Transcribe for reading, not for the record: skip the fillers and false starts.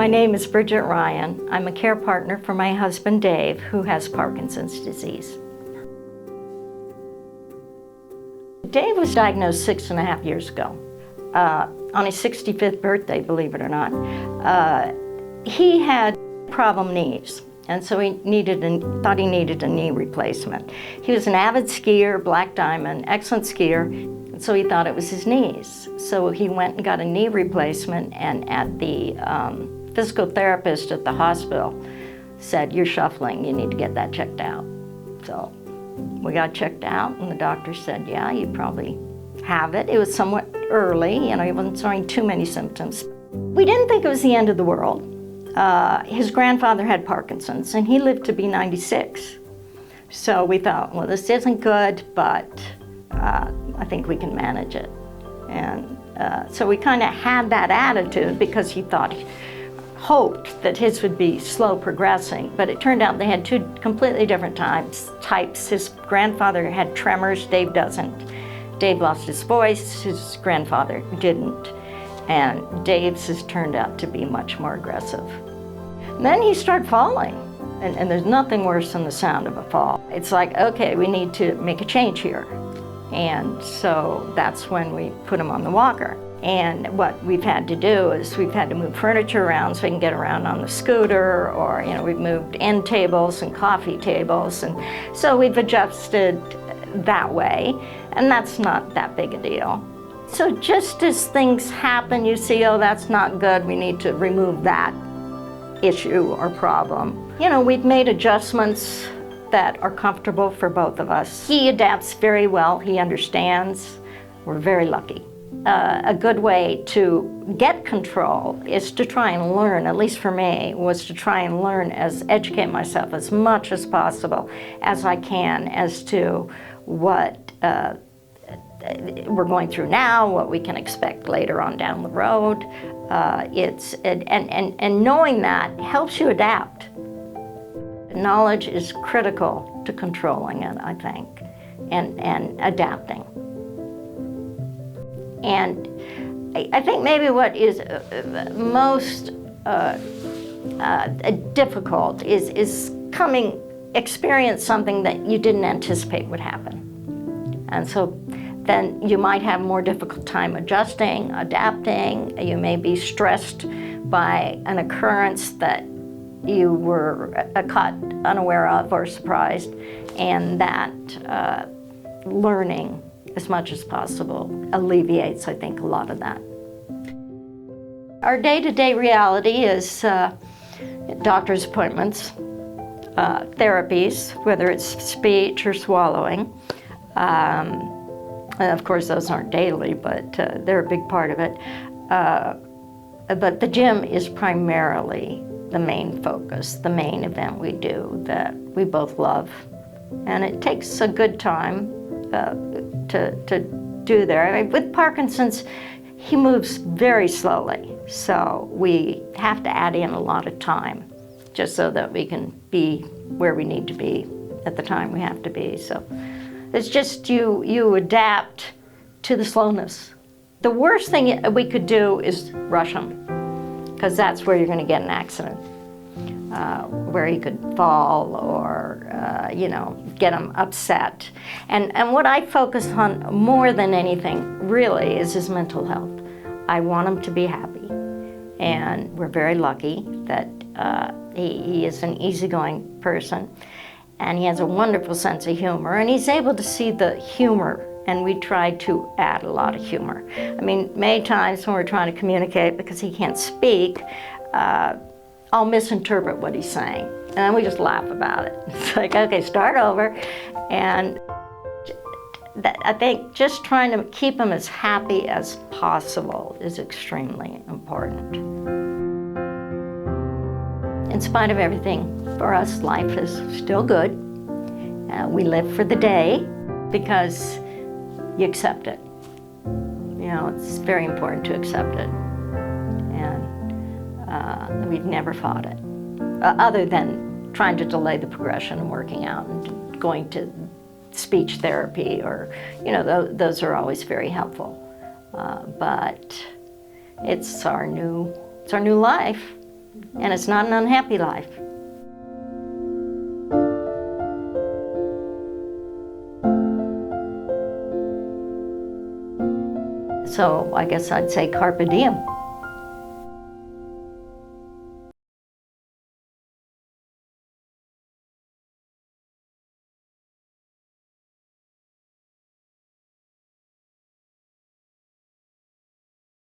My name is Bridget Ryan. I'm a care partner for my husband Dave, who has Parkinson's disease. Dave was diagnosed 6.5 years ago, on his 65th birthday, believe it or not. He had problem knees, and so he thought he needed a knee replacement. He was an avid skier, black diamond, excellent skier, and so he thought it was his knees. So he went and got a knee replacement, and at the physical therapist at the hospital said, "You're shuffling, you need to get that checked out." So we got checked out, and the doctor said, "Yeah, you probably have it." It was somewhat early, he wasn't showing too many symptoms. We didn't think it was the end of the world. His grandfather had Parkinson's, and he lived to be 96. So we thought, well, this isn't good, but I think we can manage it. And so we kind of had that attitude because he hoped that his would be slow progressing, but it turned out they had two completely different types. His grandfather had tremors, Dave doesn't. Dave lost his voice, his grandfather didn't. And Dave's has turned out to be much more aggressive. And then he started falling, and there's nothing worse than the sound of a fall. It's like, okay, we need to make a change here. And so that's when we put him on the walker. And what we've had to do is we've had to move furniture around so he can get around on the scooter, or we've moved end tables and coffee tables, and so we've adjusted that way, and that's not that big a deal. So just as things happen, you see, oh, that's not good, we need to remove that issue or problem. We've made adjustments that are comfortable for both of us. He adapts very well, he understands. We're very lucky. A good way to get control is to try and learn, at least for me, was to try and educate myself as much as possible as I can as to what we're going through now, what we can expect later on down the road. And knowing that helps you adapt. Knowledge is critical to controlling it, I think, and adapting. And I think maybe what is most difficult is experience something that you didn't anticipate would happen. And so then you might have a more difficult time adjusting, adapting. You may be stressed by an occurrence that you were caught unaware of or surprised, and that learning as much as possible alleviates, I think, a lot of that. Our day-to-day reality is doctor's appointments, therapies, whether it's speech or swallowing. And of course, those aren't daily, but they're a big part of it. But the gym is primarily the main focus, the main event we do that we both love. And it takes a good time to do there. With Parkinson's, he moves very slowly, so we have to add in a lot of time just so that we can be where we need to be at the time we have to be. So it's just you adapt to the slowness. The worst thing we could do is rush him, because that's where you're going to get an accident, where he could fall or get him upset. And what I focus on more than anything really is his mental health. I want him to be happy, and we're very lucky that he is an easygoing person, and he has a wonderful sense of humor, and he's able to see the humor, and we try to add a lot of humor. I mean, many times when we're trying to communicate, because he can't speak, I'll misinterpret what he's saying, and then we just laugh about it. It's like, okay, start over. And I think just trying to keep him as happy as possible is extremely important. In spite of everything, for us, life is still good. We live for the day because you accept it. It's very important to accept it. And we've never fought it, other than trying to delay the progression and working out and going to speech therapy, or those are always very helpful. But it's our new life, and it's not an unhappy life. So I guess I'd say carpe diem.